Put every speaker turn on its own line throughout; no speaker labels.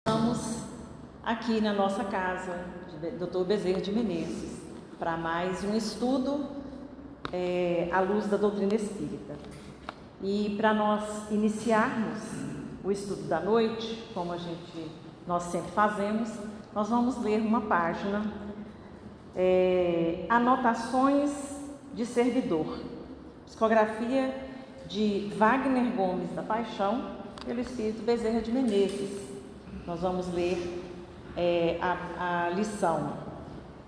Estamos aqui na nossa casa, Dr. Bezerra de Menezes, para mais um estudo à luz da doutrina espírita. E para nós iniciarmos o estudo da noite, como nós sempre fazemos, nós vamos ler uma página, Anotações de Servidor, psicografia de Wagner Gomes da Paixão, pelo Espírito Bezerra de Menezes. Nós vamos ler a lição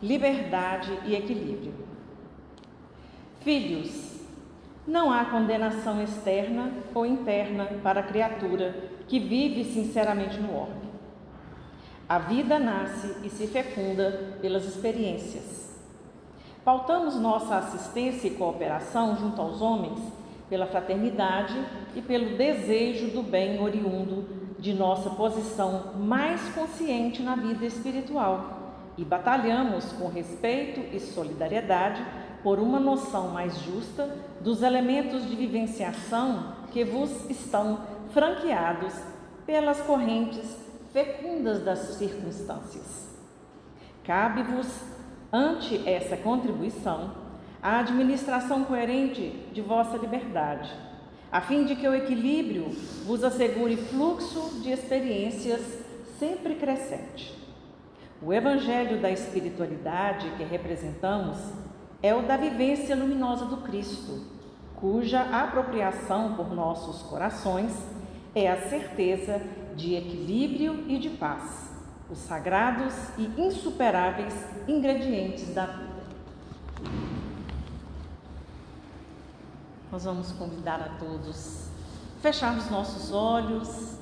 Liberdade e Equilíbrio. Filhos, não há condenação externa ou interna para a criatura que vive sinceramente no orbe. A vida nasce e se fecunda pelas experiências. Pautamos nossa assistência e cooperação junto aos homens pela fraternidade e pelo desejo do bem oriundo de nossa posição mais consciente na vida espiritual e batalhamos com respeito e solidariedade por uma noção mais justa dos elementos de vivenciação que vos estão franqueados pelas correntes fecundas das circunstâncias. Cabe-vos, ante essa contribuição, a administração coerente de vossa liberdade, a fim de que o equilíbrio vos assegure fluxo de experiências sempre crescente. O Evangelho da espiritualidade que representamos é o da vivência luminosa do Cristo, cuja apropriação por nossos corações é a certeza de equilíbrio e de paz, os sagrados e insuperáveis ingredientes da vida. Nós vamos convidar a todos a fecharmos nossos olhos,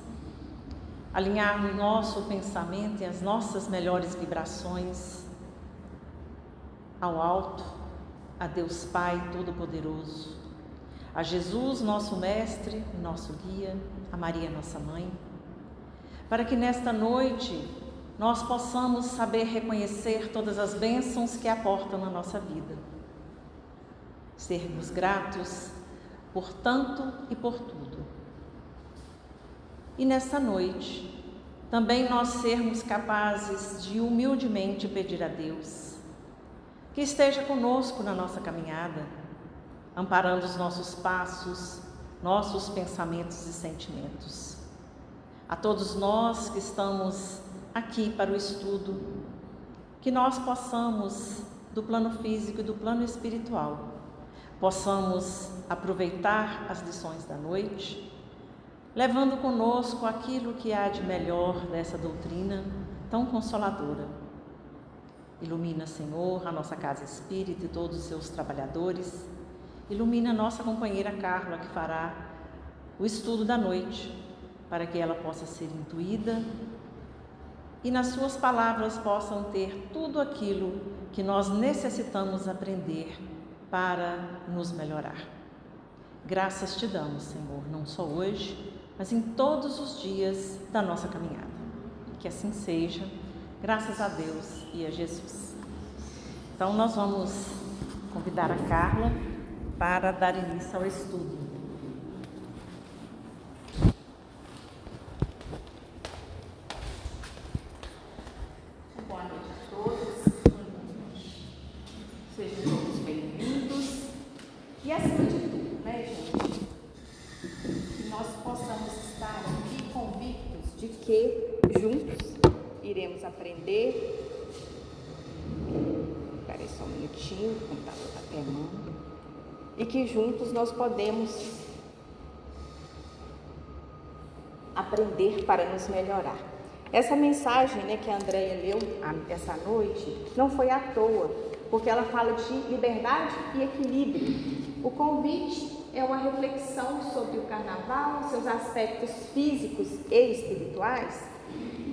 alinharmos nosso pensamento e as nossas melhores vibrações ao alto, a Deus Pai Todo-Poderoso, a Jesus, nosso Mestre e nosso Guia, a Maria, nossa Mãe, para que nesta noite nós possamos saber reconhecer todas as bênçãos que aportam na nossa vida, sermos gratos por tanto e por tudo. E nesta noite, também nós sermos capazes de humildemente pedir a Deus que esteja conosco na nossa caminhada, amparando os nossos passos, nossos pensamentos e sentimentos. A todos nós que estamos aqui para o estudo, que nós possamos, do plano físico e do plano espiritual, possamos aproveitar as lições da noite, levando conosco aquilo que há de melhor dessa doutrina tão consoladora. Ilumina, Senhor, a nossa casa espírita e todos os seus trabalhadores. Ilumina a nossa companheira Carla, que fará o estudo da noite, para que ela possa ser intuída e nas suas palavras possam ter tudo aquilo que nós necessitamos aprender para nos melhorar. Graças te damos, Senhor, não só hoje, mas em todos os dias da nossa caminhada. Que assim seja, graças a Deus e a Jesus. Então, nós vamos convidar a Carla para dar início ao estudo.
Boa noite a todos. Sejam todos bem-vindos. E acima de tudo, né, gente? Que nós possamos estar aqui convictos de que juntos iremos aprender. Espera aí só um minutinho, o computador está queimando. E que juntos nós podemos aprender para nos melhorar. Essa mensagem, né, que a Andréia leu essa noite não foi à toa, porque ela fala de liberdade e equilíbrio. O convite é uma reflexão sobre o carnaval, seus aspectos físicos e espirituais.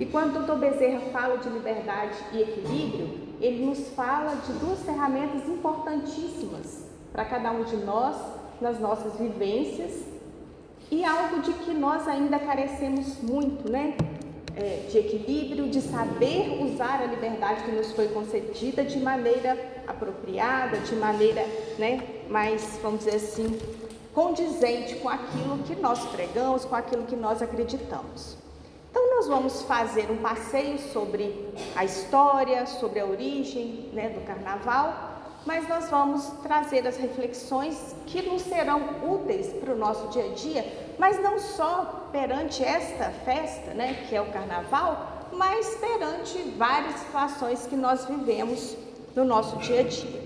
E quando o Dr. Bezerra fala de liberdade e equilíbrio, ele nos fala de duas ferramentas importantíssimas para cada um de nós, nas nossas vivências, e algo de que nós ainda carecemos muito, né? De equilíbrio, de saber usar a liberdade que nos foi concedida de maneira apropriada, de maneira, né, mais, vamos dizer assim, condizente com aquilo que nós pregamos, com aquilo que nós acreditamos. Então, nós vamos fazer um passeio sobre a história, sobre a origem, né, do carnaval, mas nós vamos trazer as reflexões que nos serão úteis para o nosso dia a dia, mas não só perante esta festa, né, que é o carnaval, mas perante várias situações que nós vivemos no nosso dia a dia.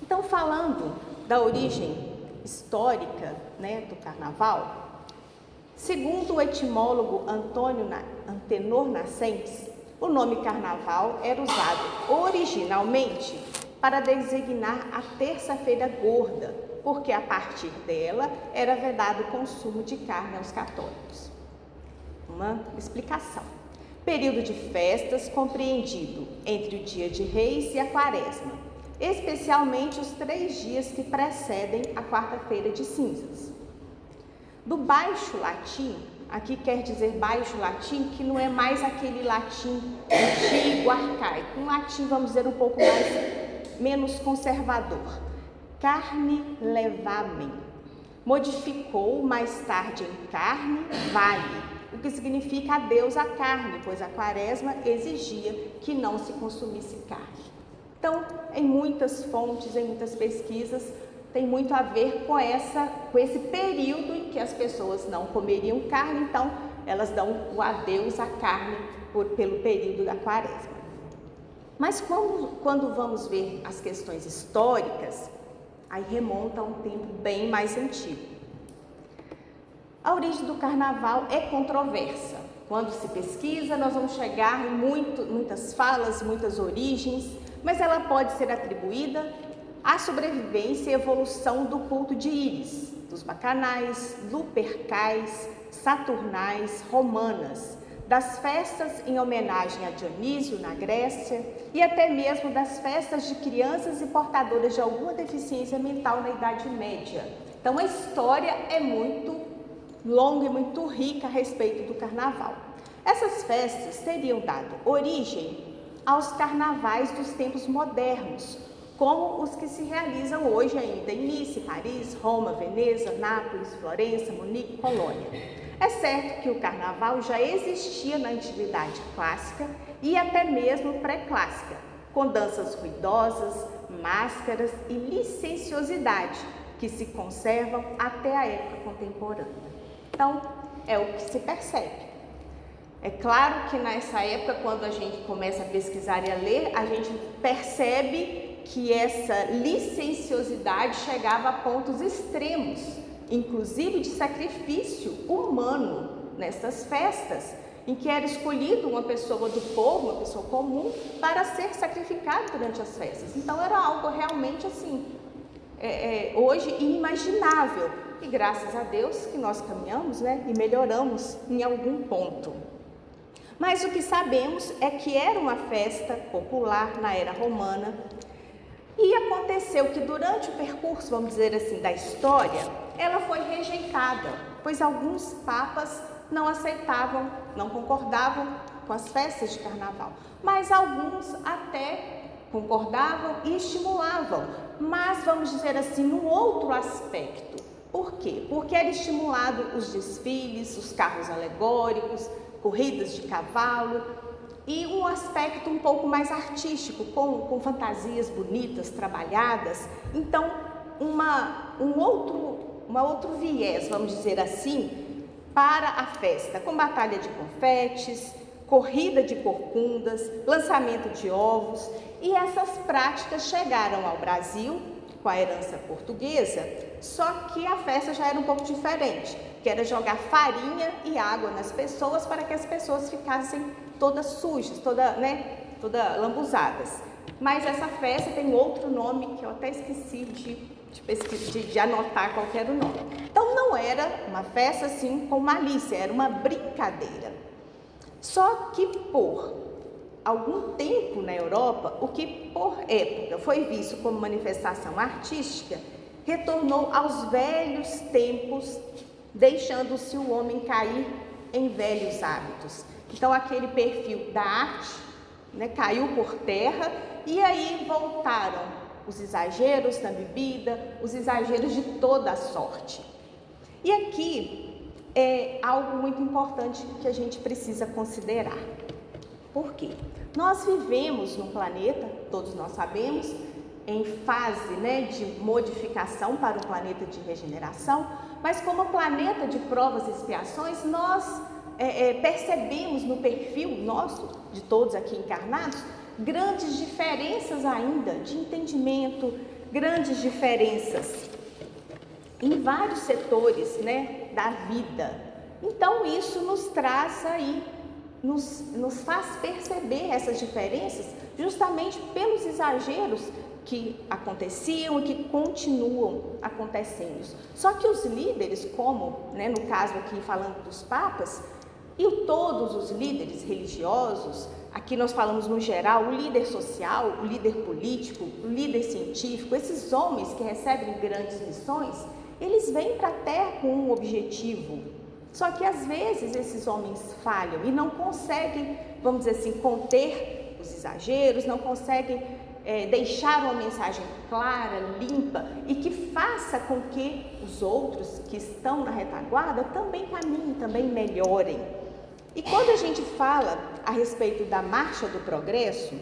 Então, falando da origem histórica, né, do carnaval, segundo o etimólogo Antenor Nascentes, o nome carnaval era usado originalmente para designar a terça-feira gorda, porque a partir dela era vedado o consumo de carne aos católicos. Uma explicação. Período de festas compreendido entre o dia de Reis e a Quaresma, especialmente os 3 dias que precedem a quarta-feira de cinzas. Do baixo latim, aqui quer dizer baixo latim, que não é mais aquele latim antigo, arcaico, um latim, vamos dizer, um pouco menos conservador. Carne levamen. Modificou mais tarde em carne vale, o que significa adeus à carne, pois a quaresma exigia que não se consumisse carne. Então, em muitas fontes, em muitas pesquisas, tem muito a ver com esse período em que as pessoas não comeriam carne, então elas dão o adeus à carne pelo período da quaresma. Mas quando vamos ver as questões históricas, aí remonta a um tempo bem mais antigo. A origem do carnaval é controversa. Quando se pesquisa, nós vamos chegar em muitas falas, muitas origens, mas ela pode ser atribuída à sobrevivência e evolução do culto de Íris, dos bacanais, lupercais, saturnais, romanas, das festas em homenagem a Dionísio na Grécia e até mesmo das festas de crianças e portadoras de alguma deficiência mental na Idade Média. Então a história é muito longa e muito rica a respeito do carnaval. Essas festas teriam dado origem aos carnavais dos tempos modernos, como os que se realizam hoje ainda em Nice, Paris, Roma, Veneza, Nápoles, Florença, Munique, Colônia. É certo que o carnaval já existia na antiguidade clássica e até mesmo pré-clássica, com danças ruidosas, máscaras e licenciosidade, que se conservam até a época contemporânea. Então, é o que se percebe. É claro que nessa época, quando a gente começa a pesquisar e a ler, a gente percebe que essa licenciosidade chegava a pontos extremos, inclusive de sacrifício humano nessas festas, em que era escolhido uma pessoa do povo, uma pessoa comum, para ser sacrificado durante as festas. Então era algo realmente assim, hoje inimaginável. E graças a Deus que nós caminhamos, né, e melhoramos em algum ponto. Mas o que sabemos é que era uma festa popular na era romana e aconteceu que durante o percurso, vamos dizer assim, da história, ela foi rejeitada, pois alguns papas não aceitavam, não concordavam com as festas de carnaval, mas alguns até concordavam e estimulavam, mas vamos dizer assim, num outro aspecto. Por quê? Porque era estimulado os desfiles, os carros alegóricos, corridas de cavalo e um aspecto um pouco mais artístico, com fantasias bonitas, trabalhadas. Então, um outro viés, vamos dizer assim, para a festa, com batalha de confetes, corrida de corcundas, lançamento de ovos, e essas práticas chegaram ao Brasil com a herança portuguesa, só que a festa já era um pouco diferente, que era jogar farinha e água nas pessoas para que as pessoas ficassem todas sujas, todas lambuzadas. Mas essa festa tem outro nome que eu até esqueci de anotar qual era o nome. Então não era uma festa assim com malícia, era uma brincadeira. Só que por algum tempo na Europa, o que por época foi visto como manifestação artística, retornou aos velhos tempos, deixando-se o homem cair em velhos hábitos. Então aquele perfil da arte, né, caiu por terra e aí voltaram os exageros na bebida, os exageros de toda a sorte. E aqui é algo muito importante que a gente precisa considerar. Por quê? Nós vivemos num planeta, todos nós sabemos, em fase, de modificação para um planeta de regeneração, mas como planeta de provas e expiações, nós percebemos no perfil nosso, de todos aqui encarnados, grandes diferenças ainda de entendimento, grandes diferenças em vários setores, da vida. Então isso nos traz aí, nos faz perceber essas diferenças justamente pelos exageros que aconteciam e que continuam acontecendo. Só que os líderes, como no caso aqui falando dos papas, e todos os líderes religiosos, aqui nós falamos no geral, o líder social, o líder político, o líder científico, esses homens que recebem grandes missões, eles vêm para a Terra com um objetivo. Só que às vezes esses homens falham e não conseguem, vamos dizer assim, conter os exageros, não conseguem deixar uma mensagem clara, limpa e que faça com que os outros que estão na retaguarda também caminhem, também melhorem. E quando a gente fala a respeito da marcha do progresso,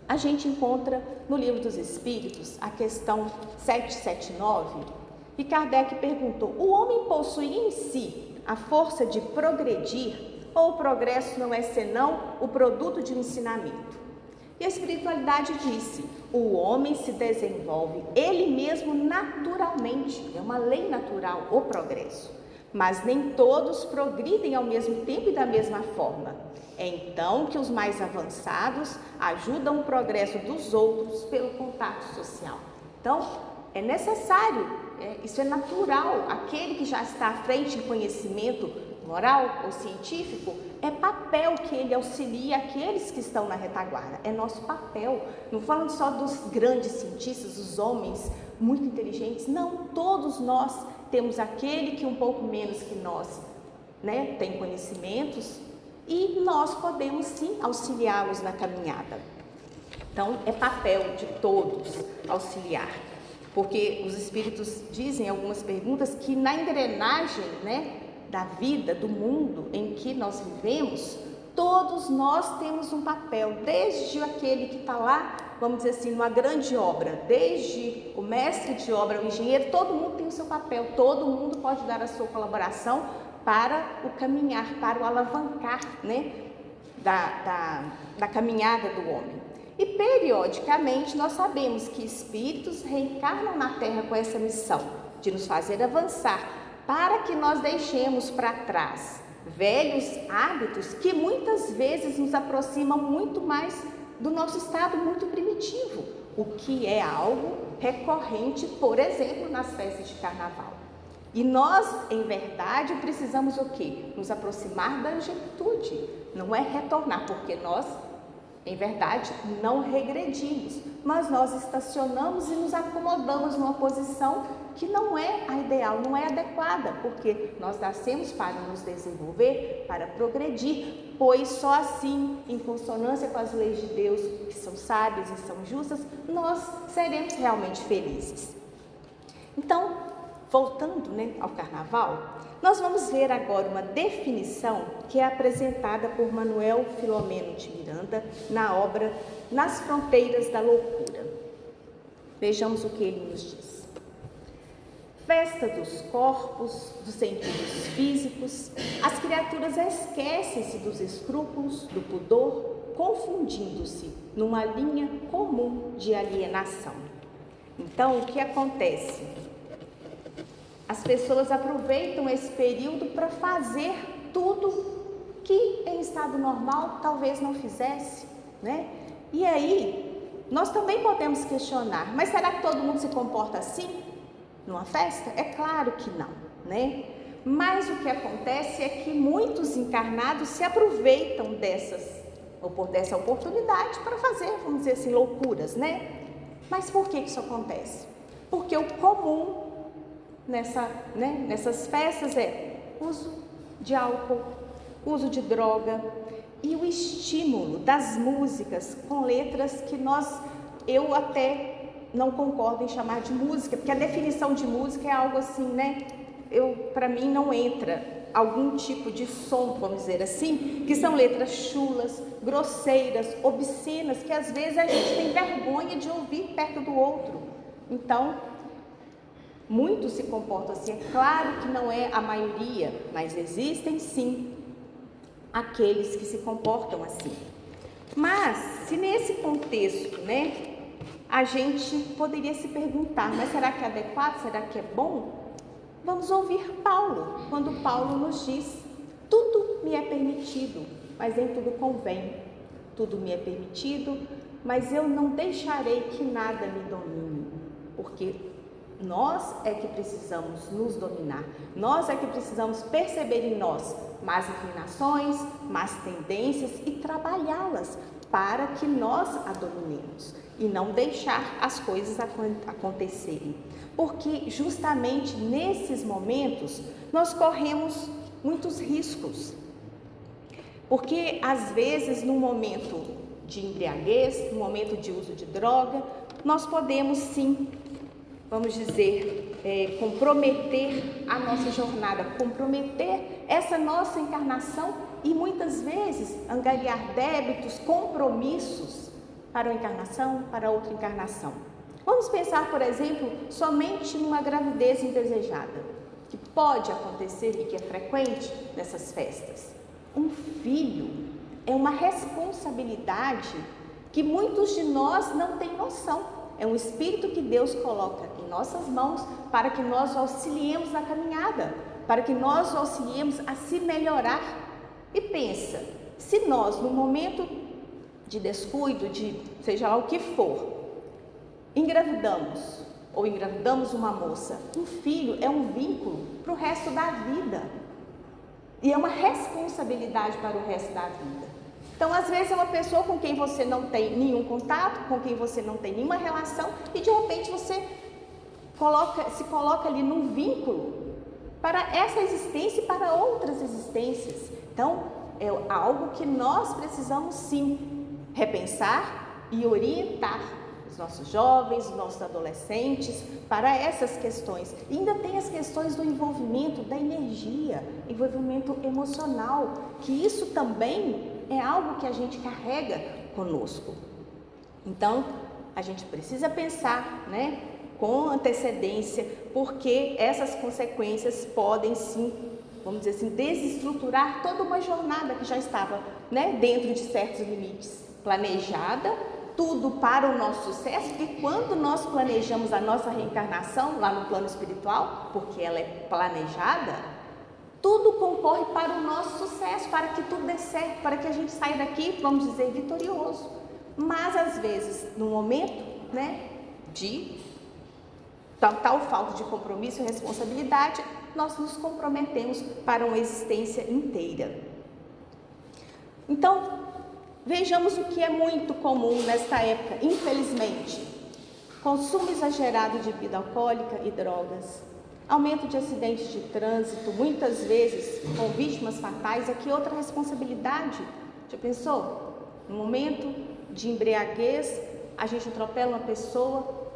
a gente encontra no Livro dos Espíritos a questão 779, e Kardec perguntou: o homem possui em si a força de progredir, ou o progresso não é senão o produto de um ensinamento? E a espiritualidade disse: o homem se desenvolve ele mesmo naturalmente, é uma lei natural o progresso, mas nem todos progridem ao mesmo tempo e da mesma forma. É então que os mais avançados ajudam o progresso dos outros pelo contato social. Então, é necessário, isso é natural, aquele que já está à frente em conhecimento moral ou científico, é papel que ele auxilia aqueles que estão na retaguarda, é nosso papel, não falando só dos grandes cientistas, os homens muito inteligentes, não, todos nós temos aquele que um pouco menos que nós, tem conhecimentos, e nós podemos sim auxiliá-los na caminhada. Então, é papel de todos auxiliar, porque os espíritos dizem em algumas perguntas que na engrenagem, da vida, do mundo em que nós vivemos, todos nós temos um papel, desde aquele que está lá, vamos dizer assim, numa grande obra, desde o mestre de obra, o engenheiro, todo mundo tem o seu papel, todo mundo pode dar a sua colaboração para o caminhar, para o alavancar, da caminhada do homem. E periodicamente nós sabemos que espíritos reencarnam na Terra com essa missão, de nos fazer avançar, para que nós deixemos para trás velhos hábitos que muitas vezes nos aproximam muito mais do nosso estado muito primitivo, o que é algo recorrente, por exemplo, nas festas de carnaval. E nós, em verdade, precisamos o quê? Nos aproximar da angelitude, não é retornar, porque nós, em verdade, não regredimos, mas nós estacionamos e nos acomodamos numa posição que não é a ideal, não é adequada, porque nós nascemos para nos desenvolver, para progredir, pois só assim, em consonância com as leis de Deus, que são sábias e são justas, nós seremos realmente felizes. Então, voltando ao carnaval, nós vamos ver agora uma definição que é apresentada por Manuel Filomeno de Miranda na obra Nas Fronteiras da Loucura. Vejamos o que ele nos diz. Festa dos corpos, dos sentidos físicos, as criaturas esquecem-se dos escrúpulos, do pudor, confundindo-se numa linha comum de alienação. Então, o que acontece? As pessoas aproveitam esse período para fazer tudo que em estado normal talvez não fizesse, E aí, nós também podemos questionar, mas será que todo mundo se comporta assim numa festa? É claro que não, Mas o que acontece é que muitos encarnados se aproveitam dessa oportunidade para fazer, vamos dizer assim, loucuras, Mas por que isso acontece? Porque o comum nessas festas é uso de álcool, uso de droga e o estímulo das músicas com letras que eu até não concordo em chamar de música, porque a definição de música é algo assim, para mim não entra algum tipo de som, vamos dizer assim, que são letras chulas, grosseiras, obscenas, que às vezes a gente tem vergonha de ouvir perto do outro. Então, muitos se comportam assim. É claro que não é a maioria, mas existem sim aqueles que se comportam assim. Mas, se nesse contexto, a gente poderia se perguntar, mas será que é adequado? Será que é bom? Vamos ouvir Paulo, quando Paulo nos diz: tudo me é permitido, mas nem tudo convém. Tudo me é permitido, mas eu não deixarei que nada me domine, porque nós é que precisamos nos dominar, nós é que precisamos perceber em nós más inclinações, más tendências e trabalhá-las para que nós a dominemos e não deixar as coisas acontecerem. Porque justamente nesses momentos nós corremos muitos riscos. Porque às vezes no momento de embriaguez, no momento de uso de droga, nós podemos sim, vamos dizer, comprometer a nossa jornada, comprometer essa nossa encarnação e muitas vezes angariar débitos, compromissos para uma encarnação, para outra encarnação. Vamos pensar, por exemplo, somente numa gravidez indesejada, que pode acontecer e que é frequente nessas festas. Um filho é uma responsabilidade que muitos de nós não têm noção. É um espírito que Deus coloca em nossas mãos para que nós o auxiliemos na caminhada, para que nós o auxiliemos a se melhorar. E pensa, se nós, no momento de descuido, de seja lá o que for, engravidamos ou engravidamos uma moça, um filho é um vínculo para o resto da vida e é uma responsabilidade para o resto da vida. Então, às vezes é uma pessoa com quem você não tem nenhum contato, com quem você não tem nenhuma relação e de repente você se coloca ali num vínculo para essa existência e para outras existências. Então, é algo que nós precisamos sim repensar e orientar os nossos jovens, os nossos adolescentes para essas questões. E ainda tem as questões do envolvimento da energia, envolvimento emocional, que isso também é algo que a gente carrega conosco. Então, a gente precisa pensar, com antecedência, porque essas consequências podem sim, vamos dizer assim, desestruturar toda uma jornada que já estava, dentro de certos limites, planejada, tudo para o nosso sucesso, porque quando nós planejamos a nossa reencarnação lá no plano espiritual, porque ela é planejada, tudo concorre para o nosso sucesso, para que tudo dê certo, para que a gente saia daqui, vamos dizer, vitorioso. Mas às vezes, no momento, de tal falta de compromisso e responsabilidade, nós nos comprometemos para uma existência inteira. Então, vejamos o que é muito comum nesta época, infelizmente: consumo exagerado de bebida alcoólica e drogas, aumento de acidentes de trânsito, muitas vezes com vítimas fatais. Aqui outra responsabilidade. Já pensou? No momento de embriaguez, a gente atropela uma pessoa,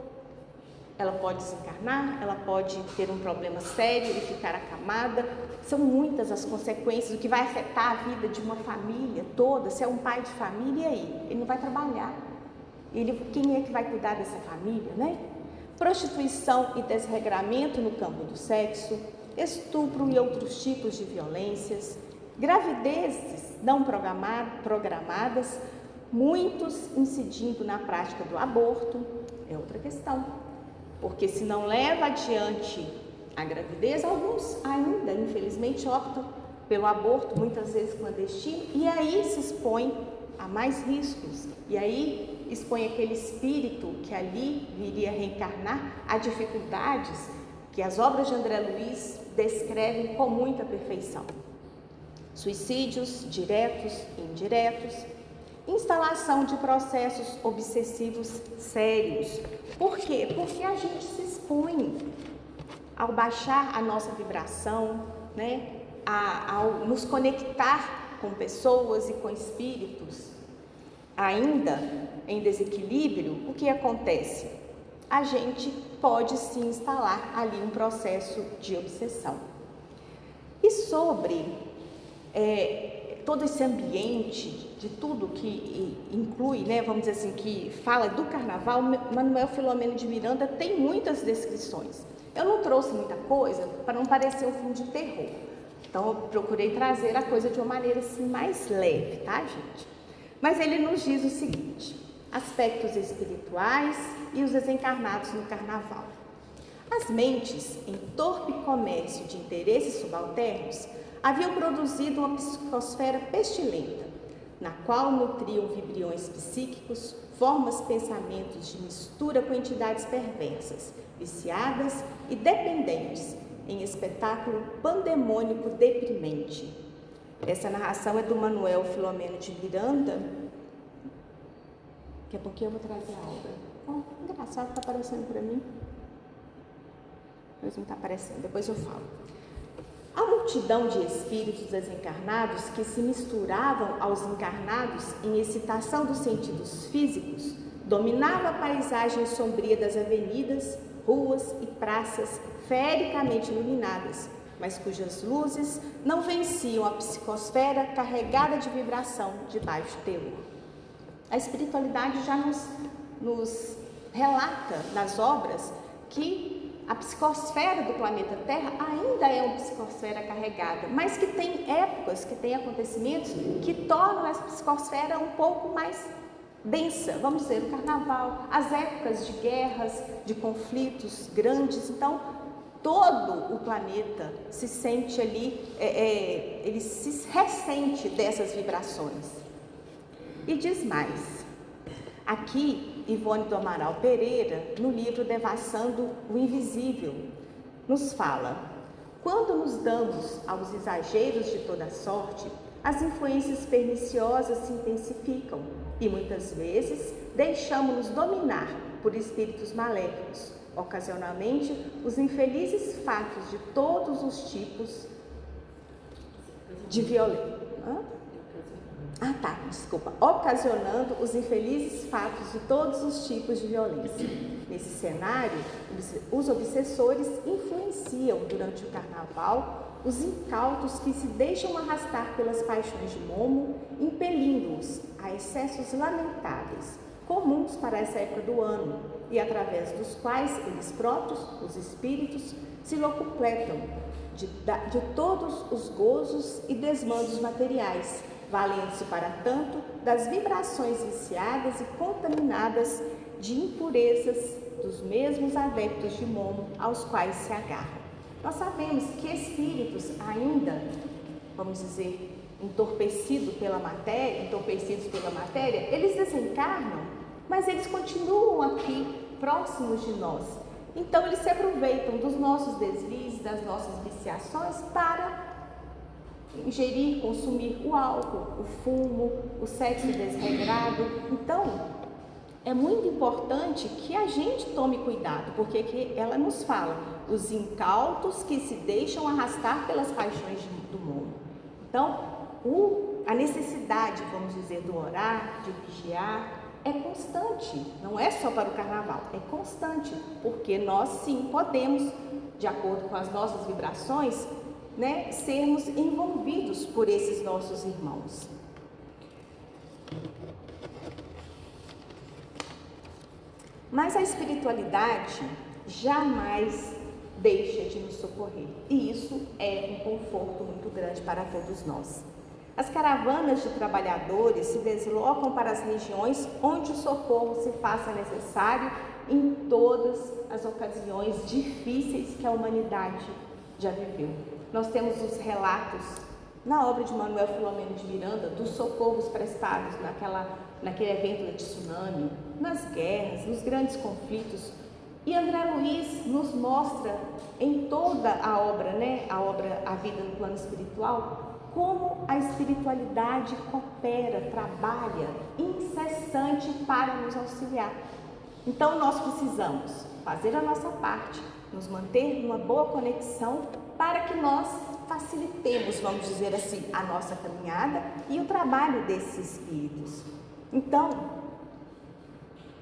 ela pode desencarnar, ela pode ter um problema sério e ficar acamada. São muitas as consequências, o que vai afetar a vida de uma família toda. Se é um pai de família, e aí? Ele não vai trabalhar. Quem é que vai cuidar dessa família, Prostituição e desregramento no campo do sexo, estupro e outros tipos de violências, gravidezes não programadas, muitos incidindo na prática do aborto, é outra questão. Porque se não leva adiante a gravidez, alguns ainda, infelizmente, optam pelo aborto, muitas vezes clandestino, e aí se expõe a mais riscos, e aí expõe aquele espírito que ali viria reencarnar a dificuldades que as obras de André Luiz descrevem com muita perfeição. Suicídios diretos e indiretos, instalação de processos obsessivos sérios. Por quê? Porque a gente se expõe ao baixar a nossa vibração, ao nos conectar com pessoas e com espíritos ainda em desequilíbrio. O que acontece? a gente pode sim instalar ali um processo de obsessão. E sobre todo esse ambiente de tudo que inclui, né, vamos dizer assim, que fala do carnaval, Manuel Filomeno de Miranda tem muitas descrições. Eu não trouxe muita coisa para não parecer um filme de terror. Então, eu procurei trazer a coisa de uma maneira assim mais leve, tá, gente? Mas ele nos diz o seguinte: aspectos espirituais e os desencarnados no carnaval. As mentes, em torpe comércio de interesses subalternos, haviam produzido uma psicosfera pestilenta, na qual nutriam vibriões psíquicos, formas, pensamentos de mistura com entidades perversas, viciadas e dependentes, em espetáculo pandemônico deprimente. Essa narração é do Manuel Filomeno de Miranda. Daqui a pouquinho eu vou trazer a obra. Oh, engraçado, está aparecendo para mim. Mas não está aparecendo, depois eu falo. A multidão de espíritos desencarnados que se misturavam aos encarnados em excitação dos sentidos físicos dominava a paisagem sombria das avenidas, ruas e praças feericamente iluminadas, mas cujas luzes não venciam a psicosfera carregada de vibração de baixo teor. A espiritualidade já nos relata nas obras que a psicosfera do planeta Terra ainda é uma psicosfera carregada, mas que tem épocas, que tem acontecimentos que tornam essa psicosfera um pouco mais densa. Vamos dizer, o carnaval, as épocas de guerras, de conflitos grandes. Então, todo o planeta se sente ali, ele se ressente dessas vibrações. E diz mais, aqui Ivone do Amaral Pereira, no livro Devassando o Invisível, nos fala: quando nos damos aos exageros de toda sorte, as influências perniciosas se intensificam e muitas vezes deixamos-nos dominar por espíritos maléficos. Ocasionalmente, os infelizes fatos de todos os tipos de violência. Ocasionando os infelizes fatos de todos os tipos de violência. Nesse cenário, os obsessores influenciam durante o carnaval os incautos que se deixam arrastar pelas paixões de Momo, impelindo-os a excessos lamentáveis, comuns para essa época do ano, e através dos quais eles próprios, os espíritos, se locupletam de todos os gozos e desmandos materiais, valendo-se, para tanto, das vibrações viciadas e contaminadas de impurezas dos mesmos adeptos de Momo aos quais se agarram. Nós sabemos que espíritos ainda, vamos dizer, entorpecidos pela matéria, eles desencarnam, mas eles continuam aqui, próximos de nós. Então, eles se aproveitam dos nossos deslies, das nossas viciações para ingerir, consumir o álcool, o fumo, o sexo desregrado. Então, é muito importante que a gente tome cuidado, porque que ela nos fala, os incautos que se deixam arrastar pelas paixões do mundo. Então, a necessidade, vamos dizer, do orar, de vigiar, é constante, não é só para o carnaval, é constante, porque nós sim podemos, de acordo com as nossas vibrações, né, sermos envolvidos por esses nossos irmãos. Mas a espiritualidade jamais deixa de nos socorrer, e isso é um conforto muito grande para todos nós. As caravanas de trabalhadores se deslocam para as regiões onde o socorro se faça necessário em todas as ocasiões difíceis que a humanidade já viveu. Nós temos os relatos na obra de Manuel Filomeno de Miranda dos socorros prestados naquele evento de tsunami, nas guerras, nos grandes conflitos. E André Luiz nos mostra em toda a obra, né, A Vida no Plano Espiritual, como a espiritualidade coopera, trabalha incessante para nos auxiliar. Então, nós precisamos fazer a nossa parte, nos manter numa boa conexão para que nós facilitemos, vamos dizer assim, a nossa caminhada e o trabalho desses espíritos. Então,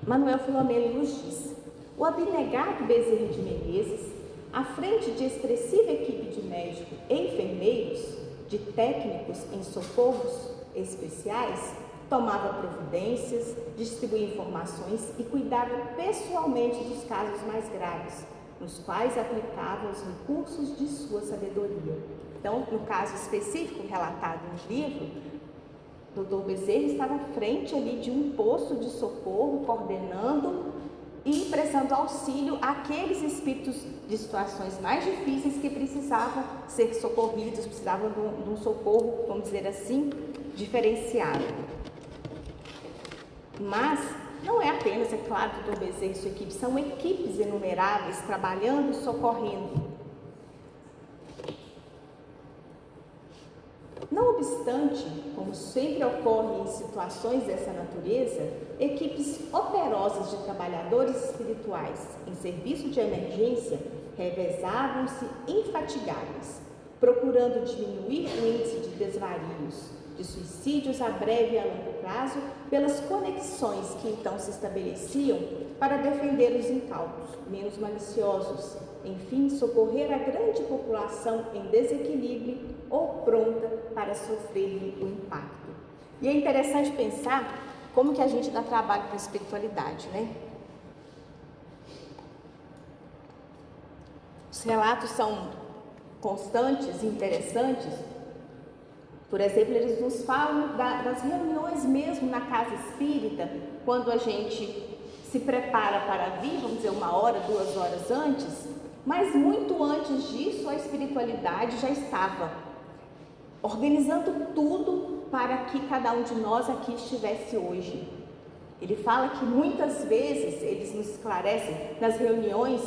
Manuel Filomeno nos diz: O abnegado Bezerra de Menezes, à frente de expressiva equipe de médicos e enfermeiros, de técnicos em socorros especiais, tomava providências, distribuía informações e cuidava pessoalmente dos casos mais graves, nos quais aplicava os recursos de sua sabedoria. Então, no caso específico relatado no livro, Dr. Bezerra estava à frente ali de um posto de socorro, coordenando e prestando auxílio àqueles espíritos de situações mais difíceis que precisavam ser socorridos, precisavam de um socorro, vamos dizer assim, diferenciado. Mas não é apenas, é claro, o Dr. Bezerra e sua equipe, são equipes inumeráveis trabalhando e socorrendo. Não obstante, como sempre ocorre em situações dessa natureza, equipes operosas de trabalhadores espirituais em serviço de emergência revezavam-se infatigáveis, procurando diminuir o índice de desvarios, de suicídios a breve e a longo prazo, pelas conexões que então se estabeleciam para defender os incautos, menos maliciosos, enfim, socorrer a grande população em desequilíbrio ou pronta para sofrer o impacto. E é interessante pensar como que a gente dá trabalho para a espiritualidade, né? Os relatos são constantes e interessantes. Por exemplo, eles nos falam das reuniões mesmo na casa espírita, quando a gente se prepara para vir, vamos dizer, 1 hora, 2 horas antes, mas muito antes disso a espiritualidade já estava organizando tudo para que cada um de nós aqui estivesse hoje. Ele fala que muitas vezes, eles nos esclarecem, nas reuniões,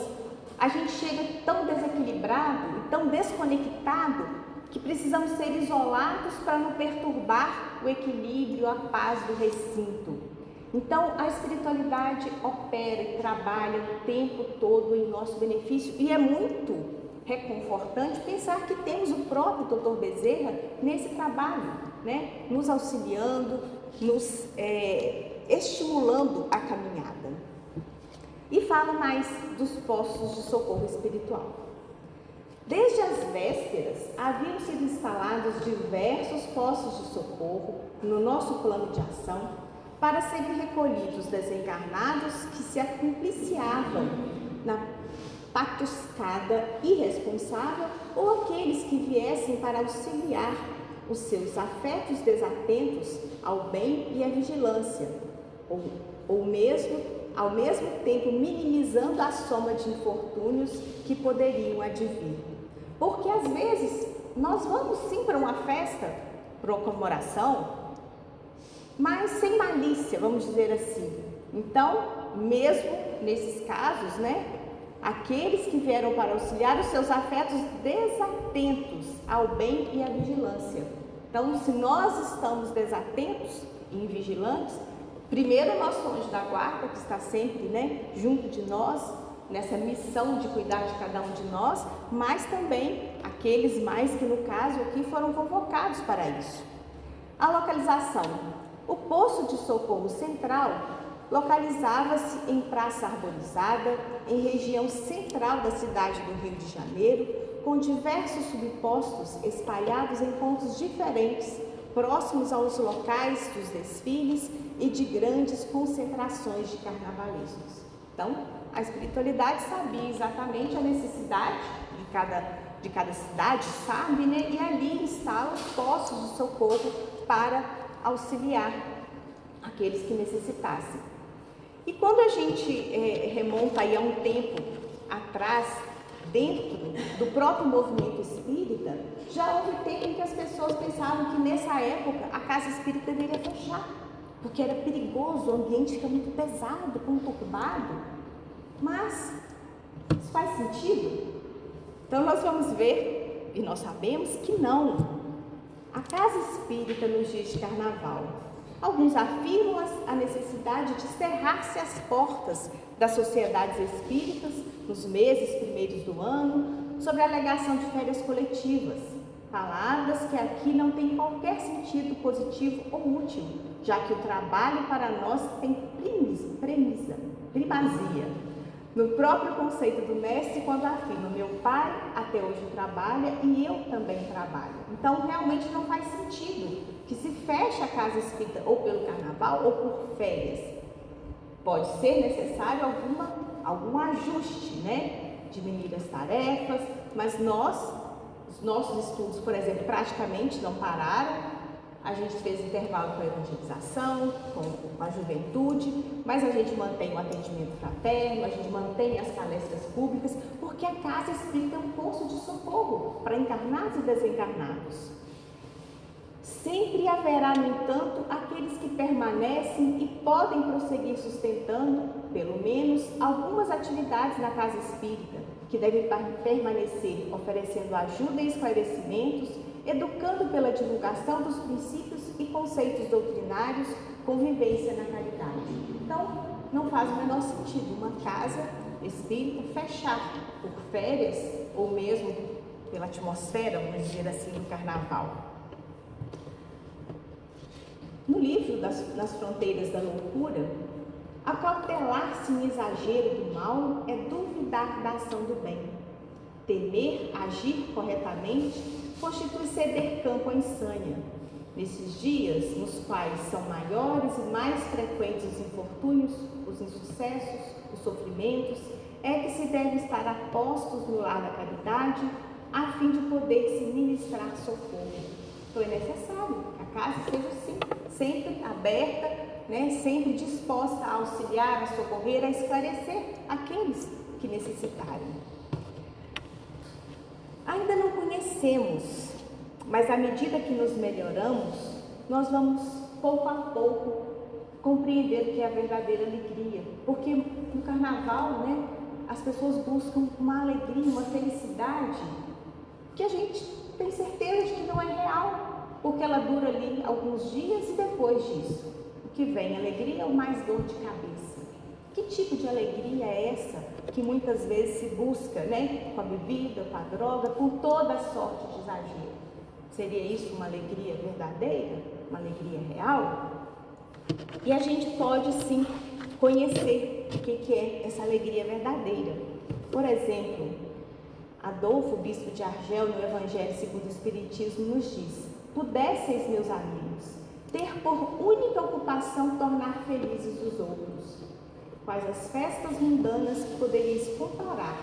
a gente chega tão desequilibrado e tão desconectado que precisamos ser isolados para não perturbar o equilíbrio, a paz do recinto. Então, a espiritualidade opera e trabalha o tempo todo em nosso benefício e é muito reconfortante pensar que temos o próprio Dr. Bezerra nesse trabalho, né? Nos auxiliando, nos estimulando a caminhada. E fala mais dos postos de socorro espiritual. Desde as vésperas, haviam sido instalados diversos postos de socorro no nosso plano de ação para serem recolhidos desencarnados que se acompliciavam na patuscada irresponsável ou aqueles que viessem para auxiliar os seus afetos desatentos ao bem e à vigilância, ou mesmo, ao mesmo tempo, minimizando a soma de infortúnios que poderiam advir. Porque às vezes nós vamos sim para uma festa, para uma comemoração, mas sem malícia, vamos dizer assim. Então, mesmo nesses casos, né, aqueles que vieram para auxiliar os seus afetos desatentos ao bem e à vigilância. Então, se nós estamos desatentos e invigilantes, primeiro o nosso anjo da guarda, que está sempre, né, junto de nós, nessa missão de cuidar de cada um de nós, mas também aqueles mais que, no caso aqui, foram convocados para isso. A localização. O posto de socorro central localizava-se em praça arborizada, em região central da cidade do Rio de Janeiro, com diversos subpostos espalhados em pontos diferentes, próximos aos locais dos desfiles e de grandes concentrações de carnavalescos. Então, a espiritualidade sabia exatamente a necessidade de cada cidade, sabe, né? E ali instala os postos de socorro para auxiliar aqueles que necessitassem. E quando a gente remonta aí a um tempo atrás, dentro do próprio movimento espírita, já houve tempo em que as pessoas pensavam que nessa época a casa espírita deveria fechar, porque era perigoso, o ambiente fica muito pesado, conturbado. Mas isso faz sentido? Então nós vamos ver, e nós sabemos que não. A casa espírita nos dias de carnaval, alguns afirmam a necessidade de cerrar-se as portas das sociedades espíritas nos meses primeiros do ano, sob a alegação de férias coletivas, palavras que aqui não têm qualquer sentido positivo ou útil, já que o trabalho para nós tem primazia. No próprio conceito do mestre, quando afirma: meu pai até hoje trabalha e eu também trabalho. Então, realmente não faz sentido que se feche a casa espírita ou pelo carnaval ou por férias. Pode ser necessário algum ajuste, né? Diminuir as tarefas, mas os nossos estudos, por exemplo, praticamente não pararam. A gente fez intervalo com a evangelização, com a juventude, mas a gente mantém o atendimento fraterno, a gente mantém as palestras públicas, porque a casa espírita é um posto de socorro para encarnados e desencarnados. Sempre haverá, no entanto, aqueles que permanecem e podem prosseguir sustentando, pelo menos, algumas atividades na casa espírita, que devem permanecer oferecendo ajuda e esclarecimentos, educando pela divulgação dos princípios e conceitos doutrinários, convivência na caridade. Então, não faz o menor sentido uma casa espírita fechar por férias ou mesmo pela atmosfera, vamos dizer assim, do carnaval. No livro Nas Fronteiras da Loucura, acautelar-se no exagero do mal é duvidar da ação do bem. Temer agir corretamente constitui ceder campo à insânia. Nesses dias, nos quais são maiores e mais frequentes os infortúnios, os insucessos, os sofrimentos, é que se deve estar apostos no lar da caridade, a fim de poder se ministrar socorro. Então é necessário que a casa seja assim, sempre aberta, né, sempre disposta a auxiliar, a socorrer, a esclarecer aqueles que necessitarem. Ainda não conhecemos, mas à medida que nos melhoramos, nós vamos pouco a pouco compreender o que é a verdadeira alegria. Porque no carnaval, né, as pessoas buscam uma alegria, uma felicidade que a gente tem certeza de que não é real, porque ela dura ali alguns dias e depois disso, o que vem, alegria ou mais dor de cabeça? Que tipo de alegria é essa que muitas vezes se busca, né, com a bebida, com a droga, com toda sorte de exagero? Seria isso uma alegria verdadeira? Uma alegria real? E a gente pode sim conhecer o que é essa alegria verdadeira. Por exemplo, Adolfo, bispo de Argel, no Evangelho segundo o Espiritismo, nos diz: pudesseis, meus amigos, ter por única ocupação tornar felizes os outros. Quais as festas mundanas que poderíeis comparar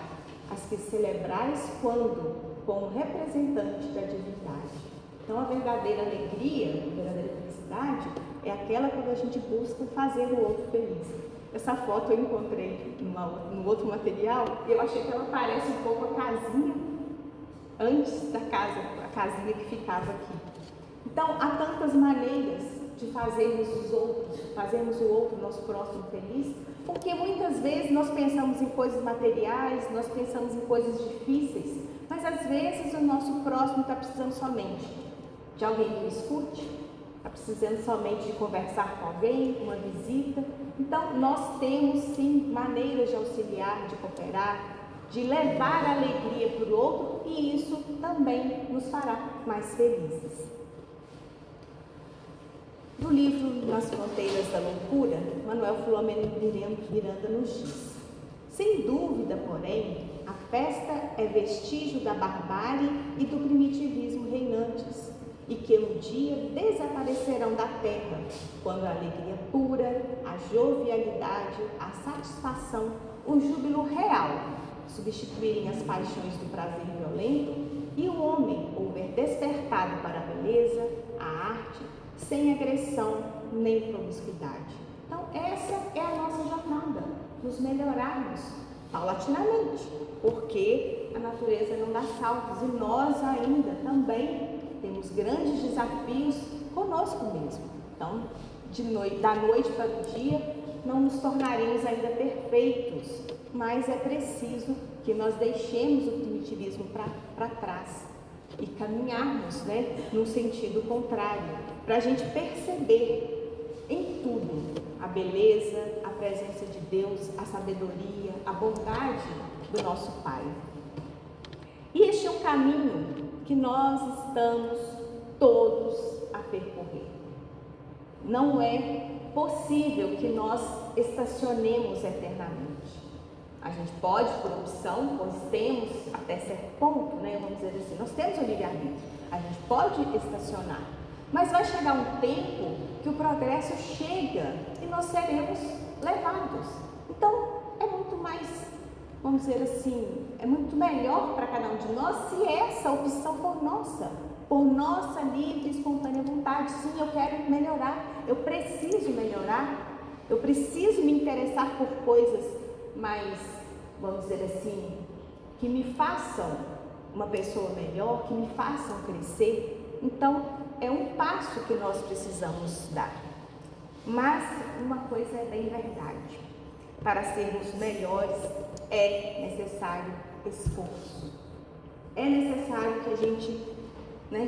às que celebrais quando como representante da divindade? Então, a verdadeira alegria, a verdadeira felicidade é aquela quando a gente busca fazer o outro feliz. Essa foto eu encontrei no outro material e eu achei que ela parece um pouco a casinha antes da casa, a casinha que ficava aqui. Então, há tantas maneiras de fazermos o outro, nosso próximo feliz, porque muitas vezes nós pensamos em coisas materiais, nós pensamos em coisas difíceis, mas às vezes o nosso próximo está precisando somente de alguém que o escute, está precisando somente de conversar com alguém, uma visita. Então, nós temos sim maneiras de auxiliar, de cooperar, de levar a alegria para o outro, e isso também nos fará mais felizes. No livro Nas Fronteiras da Loucura, Manuel Filomeno Miranda nos diz: sem dúvida, porém, a festa é vestígio da barbárie e do primitivismo reinantes, e que um dia desaparecerão da terra, quando a alegria pura, a jovialidade, a satisfação, o júbilo real substituírem as paixões do prazer violento e o homem houver despertado para a beleza, a arte, sem agressão nem promiscuidade. Então, essa é a nossa jornada, nos melhorarmos paulatinamente, porque a natureza não dá saltos e nós ainda também temos grandes desafios conosco mesmo. Então, da noite para o dia, não nos tornaremos ainda perfeitos, mas é preciso que nós deixemos o primitivismo para trás e caminharmos, né, no sentido contrário, para a gente perceber em tudo a beleza, a presença de Deus, a sabedoria, a bondade do nosso Pai. E este é um caminho que nós estamos todos a percorrer. Não é possível que nós estacionemos eternamente. A gente pode, por opção, pois temos até certo ponto, né? Vamos dizer assim, nós temos o livre-arbítrio. A gente pode estacionar. Mas vai chegar um tempo que o progresso chega e nós seremos levados. Então, é muito mais, vamos dizer assim, é muito melhor para cada um de nós se essa opção for nossa, por nossa livre e espontânea vontade. Sim, eu quero melhorar, eu preciso melhorar, eu preciso me interessar por coisas mais, vamos dizer assim, que me façam uma pessoa melhor, que me façam crescer. Então, é um passo que nós precisamos dar. Mas uma coisa é bem verdade: para sermos melhores é necessário esforço. É necessário que a gente,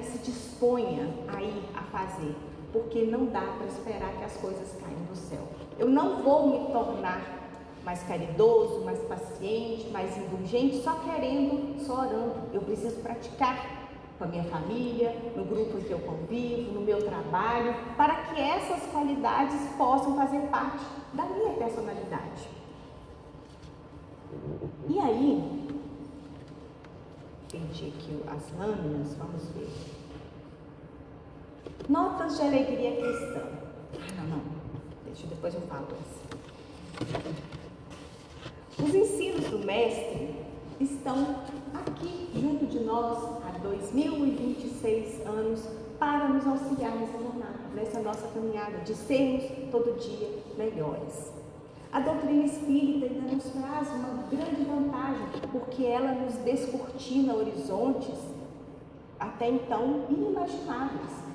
se disponha a ir a fazer, porque não dá para esperar que as coisas caiam do céu. Eu não vou me tornar mais caridoso, mais paciente, mais indulgente, só querendo, só orando. Eu preciso praticar com a minha família, no grupo em que eu convivo, no meu trabalho, para que essas qualidades possam fazer parte da minha personalidade. E aí, perdi aqui as lâminas, vamos ver. Notas de alegria cristã. Depois eu falo isso. Os ensinos do Mestre estão aqui junto de nós há 2026 anos para nos auxiliar nessa jornada, nessa nossa caminhada de sermos todo dia melhores. A doutrina espírita ainda nos traz uma grande vantagem, porque ela nos descortina horizontes até então inimagináveis.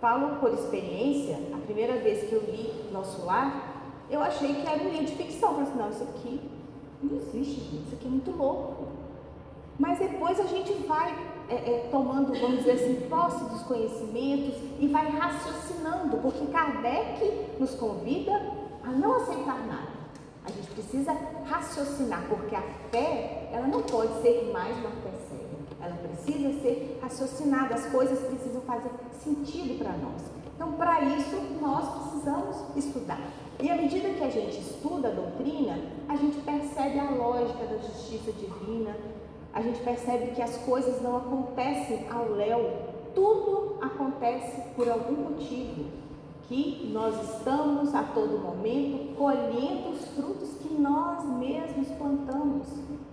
Falo por experiência, a primeira vez que eu li Nosso Lar, eu achei que era um livro de ficção. Eu falei assim, não, isso aqui não existe, gente, isso aqui é muito louco. Mas depois a gente vai tomando, vamos dizer assim, posse dos conhecimentos e vai raciocinando, porque Kardec nos convida a não aceitar nada. A gente precisa raciocinar, porque a fé, ela não pode ser mais uma fé cega. Ela precisa ser raciocinada, as coisas precisam fazer sentido para nós. Então, para isso, nós precisamos estudar. E à medida que a gente estuda a doutrina, a gente percebe a lógica da justiça divina, a gente percebe que as coisas não acontecem ao léu, tudo acontece por algum motivo, que nós estamos a todo momento colhendo os frutos que nós mesmos plantamos.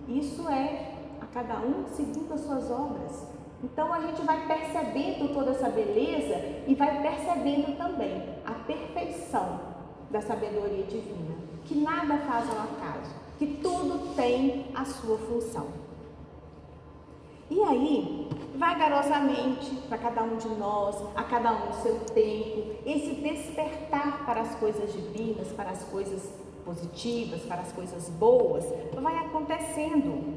Isso é a cada um segundo as suas obras. Então a gente vai percebendo toda essa beleza e vai percebendo também a perfeição da sabedoria divina, que nada faz ao acaso, que tudo tem a sua função. E aí, vagarosamente, para cada um de nós, a cada um o seu tempo, esse despertar para as coisas divinas, para as coisas positivas, para as coisas boas, vai acontecendo.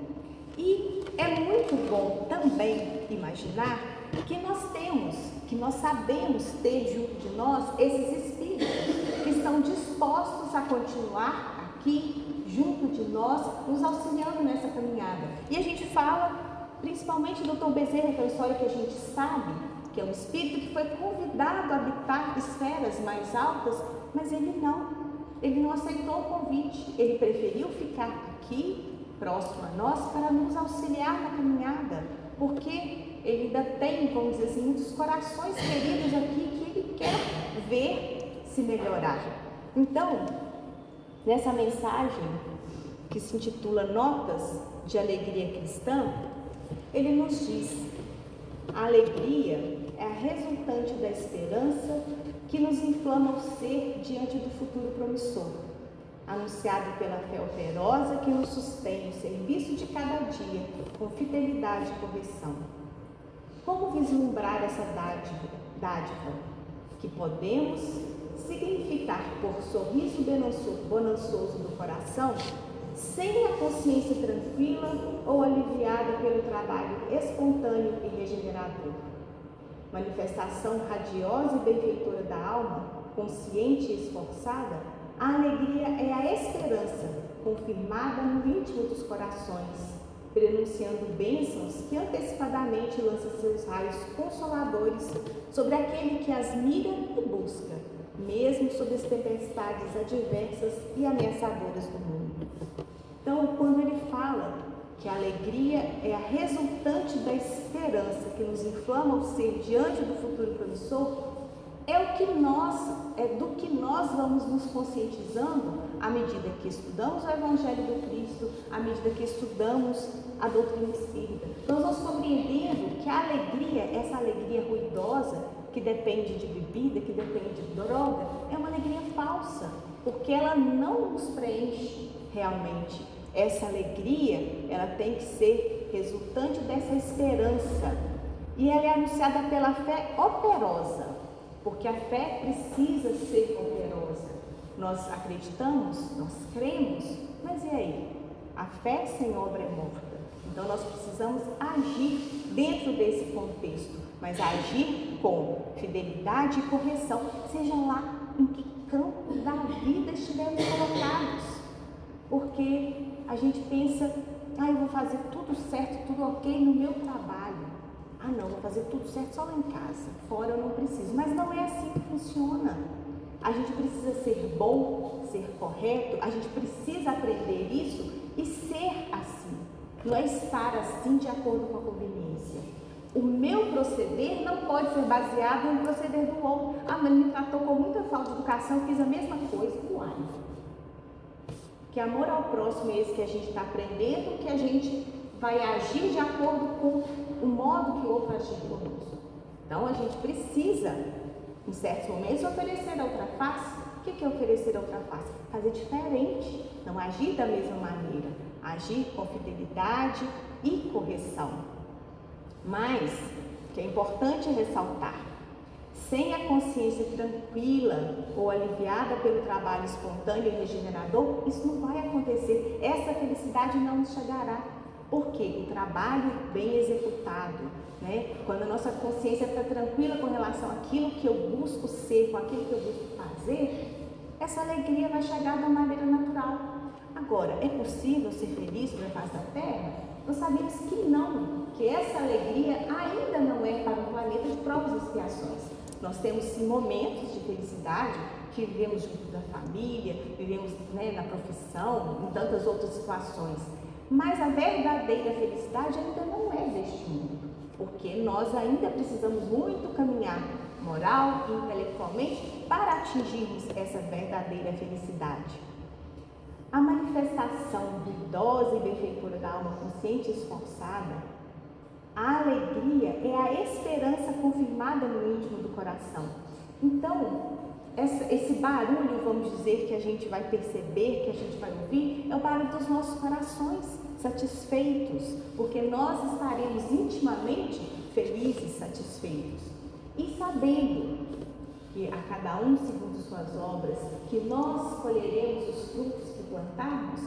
E é muito bom também imaginar que nós temos, que nós sabemos ter junto de nós esses espíritos que estão dispostos a continuar aqui junto de nós, nos auxiliando nessa caminhada. E a gente fala principalmente do Dr. Bezerra, que é uma história que a gente sabe, que é um espírito que foi convidado a habitar esferas mais altas, mas ele não aceitou o convite, ele preferiu ficar aqui, próximo a nós, para nos auxiliar na caminhada, porque ele ainda tem, vamos dizer assim, muitos corações queridos aqui que ele quer ver se melhorar. Então, nessa mensagem que se intitula Notas de Alegria Cristã, ele nos diz: a alegria é a resultante da esperança que nos inflama o ser diante do futuro promissor, anunciado pela fé operosa que nos sustém o serviço de cada dia com fidelidade e correção. Como vislumbrar essa dádiva que podemos significar por sorriso bonançoso do coração, sem a consciência tranquila ou aliviada pelo trabalho espontâneo e regenerador? Manifestação radiosa e benfeitora da alma, consciente e esforçada, a alegria é a esperança confirmada no íntimo dos corações, prenunciando bênçãos que antecipadamente lança seus raios consoladores sobre aquele que as mira e busca, mesmo sob as tempestades adversas e ameaçadoras do mundo. Então, quando ele fala que a alegria é a resultante da esperança que nos inflama o ser diante do futuro promissor, é do que nós vamos nos conscientizando à medida que estudamos o Evangelho do Cristo, à medida que estudamos a doutrina espírita. Nós vamos compreendendo que a alegria, essa alegria ruidosa, que depende de bebida, que depende de droga, é uma alegria falsa, porque ela não nos preenche realmente. Essa alegria, ela tem que ser resultante dessa esperança. E ela é anunciada pela fé operosa, porque a fé precisa ser operosa. Nós acreditamos, nós cremos, mas e aí? A fé sem obra é morta. Então nós precisamos agir dentro desse contexto, mas agir com fidelidade e correção, seja lá em que campo da vida estivermos colocados. Porque a gente pensa, eu vou fazer tudo certo, tudo ok no meu trabalho. Não, vou fazer tudo certo só lá em casa, fora eu não preciso. Mas não é assim que funciona. A gente precisa ser bom, ser correto, a gente precisa aprender isso e ser assim. Não é estar assim de acordo com a conveniência. O meu proceder não pode ser baseado no proceder do outro. Mas ele me tratou com muita falta de educação, eu fiz a mesma coisa. Uai. Que amor ao próximo é esse que a gente está aprendendo, que a gente vai agir de acordo com o modo que o outro agir conosco. Então a gente precisa, em certos momentos, oferecer a outra face. O que é oferecer a outra face? Fazer diferente, não agir da mesma maneira, agir com fidelidade e correção. Mas, o que é importante ressaltar, sem a consciência tranquila ou aliviada pelo trabalho espontâneo e regenerador, isso não vai acontecer, essa felicidade não nos chegará. Porque o trabalho bem executado, quando a nossa consciência está tranquila com relação àquilo que eu busco ser, com aquilo que eu busco fazer, essa alegria vai chegar da maneira natural. Agora, é possível ser feliz sobre a face da Terra? Nós sabemos que não, que essa alegria ainda não é para um planeta de provas e expiações. Nós temos sim momentos de felicidade, que vivemos junto da família, vivemos na profissão, em tantas outras situações. Mas a verdadeira felicidade ainda não é deste mundo, porque nós ainda precisamos muito caminhar moral e intelectualmente para atingirmos essa verdadeira felicidade. A manifestação ruidosa e benfeitora da alma consciente e esforçada, a alegria é a esperança confirmada no íntimo do coração. Então, esse barulho, vamos dizer, que a gente vai perceber, que a gente vai ouvir, é o barulho dos nossos corações satisfeitos, porque nós estaremos intimamente felizes, satisfeitos. E sabendo que a cada um segundo suas obras, que nós colheremos os frutos que plantarmos,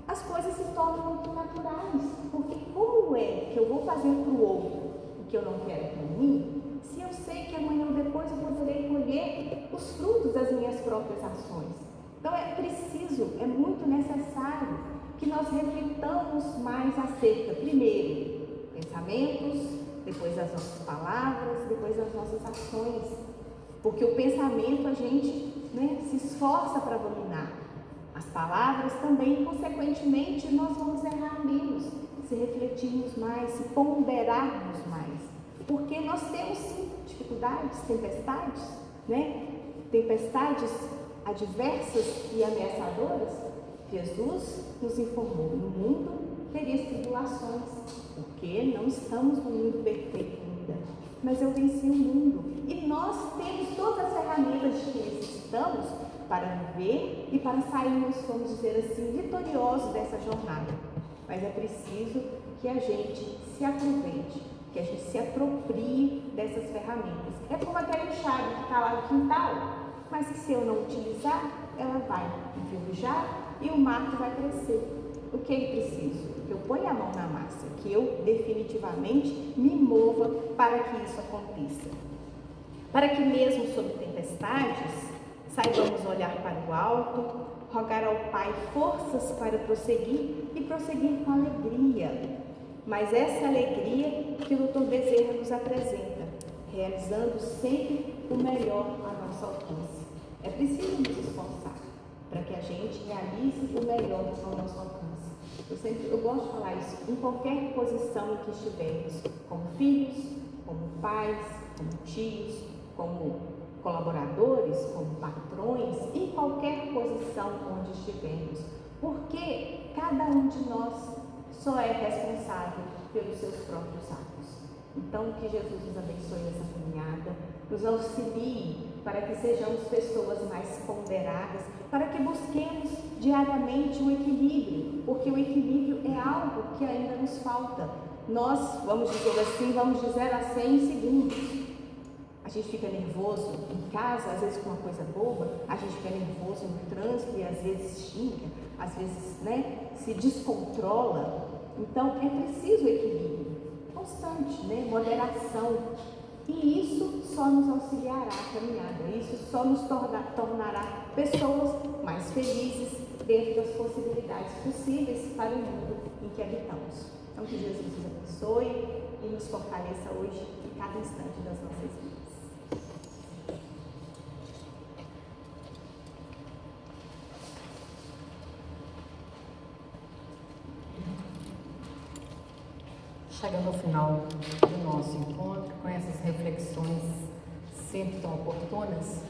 as coisas se tornam muito naturais. Porque como é que eu vou fazer para o outro o que eu não quero para mim, se eu sei que amanhã ou depois eu poderei colher os frutos das minhas próprias ações? Então é preciso, é muito necessário que nós reflitamos mais acerca, primeiro, pensamentos, depois das nossas palavras, depois das nossas ações. Porque o pensamento a gente se esforça para dominar. As palavras também, consequentemente, nós vamos errar menos, se refletirmos mais, se ponderarmos mais. Porque nós temos sim dificuldades, tempestades, tempestades adversas e ameaçadoras. Jesus nos informou, no mundo teria tribulações, porque não estamos no mundo perfeito ainda, mas eu venci o mundo. E nós temos todas as ferramentas de que necessitamos para viver e para sairmos, vamos dizer assim, vitoriosos dessa jornada. Mas é preciso que a gente se aproveite, que a gente se aproprie dessas ferramentas. É como aquela enxada que está lá no quintal, mas que se eu não utilizar, ela vai enferrujar e o mato vai crescer. O que é preciso? Que eu ponha a mão na massa, que eu definitivamente me mova para que isso aconteça. Para que mesmo sob tempestades, saibamos olhar para o alto, rogar ao Pai forças para prosseguir e prosseguir com alegria. Mas essa alegria que o Dr. Bezerra nos apresenta, realizando sempre o melhor a nosso alcance. É preciso nos esforçar para que a gente realize o melhor ao nosso alcance. Eu gosto de falar isso, em qualquer posição em que estivermos, como filhos, como pais, como tios, como colaboradores, como patrões, em qualquer posição onde estivermos, porque cada um de nós só é responsável pelos seus próprios atos. Então, que Jesus nos abençoe nessa caminhada, nos auxilie para que sejamos pessoas mais ponderadas, para que busquemos diariamente um equilíbrio, porque o equilíbrio é algo que ainda nos falta. Nós, vamos dizer assim, vamos de 0 a 100 em segundos. A gente fica nervoso em casa, às vezes com uma coisa boba, a gente fica nervoso no trânsito e às vezes xinga, às vezes, se descontrola. Então, é preciso equilíbrio constante, moderação. E isso só nos auxiliará a caminhada, isso só nos tornará pessoas mais felizes dentro das possibilidades possíveis para o mundo em que habitamos. Então, que Jesus nos abençoe e nos fortaleça hoje em cada instante das nossas vidas.
Chegando ao final do nosso encontro, com essas reflexões sempre tão oportunas,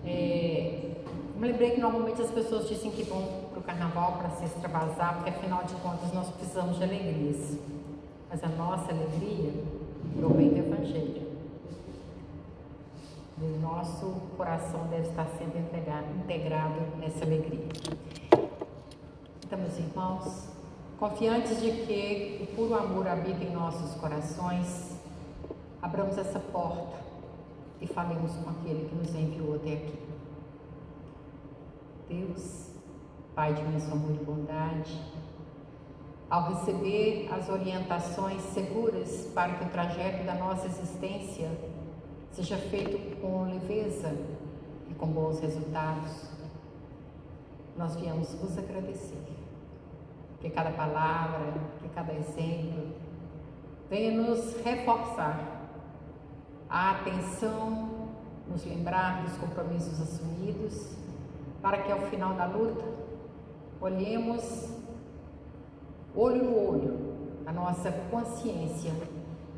me lembrei que normalmente as pessoas dizem que vão para o carnaval para se extravasar, porque afinal de contas nós precisamos de alegrias. Mas a nossa alegria provém do Evangelho. O nosso coração deve estar sempre integrado nessa alegria. Então, meus irmãos, confiantes de que o puro amor habita em nossos corações, abramos essa porta e falemos com aquele que nos enviou até aqui. Deus, Pai de imenso amor e bondade, ao receber as orientações seguras para que o trajeto da nossa existência seja feito com leveza e com bons resultados, nós viemos vos agradecer. Que cada palavra, que cada exemplo venha nos reforçar a atenção, nos lembrar dos compromissos assumidos, para que ao final da luta olhemos olho no olho a nossa consciência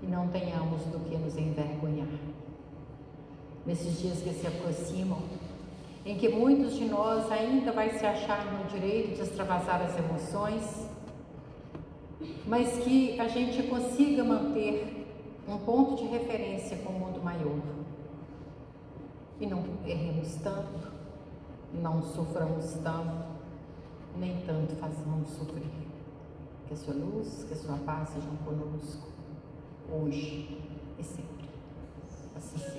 e não tenhamos do que nos envergonhar. Nesses dias que se aproximam, em que muitos de nós ainda vai se achar no direito de extravasar as emoções, mas que a gente consiga manter um ponto de referência com o mundo maior. E não erremos tanto, não soframos tanto, nem tanto façamos sofrer. Que a sua luz, que a sua paz sejam conosco, hoje e sempre. Assim seja.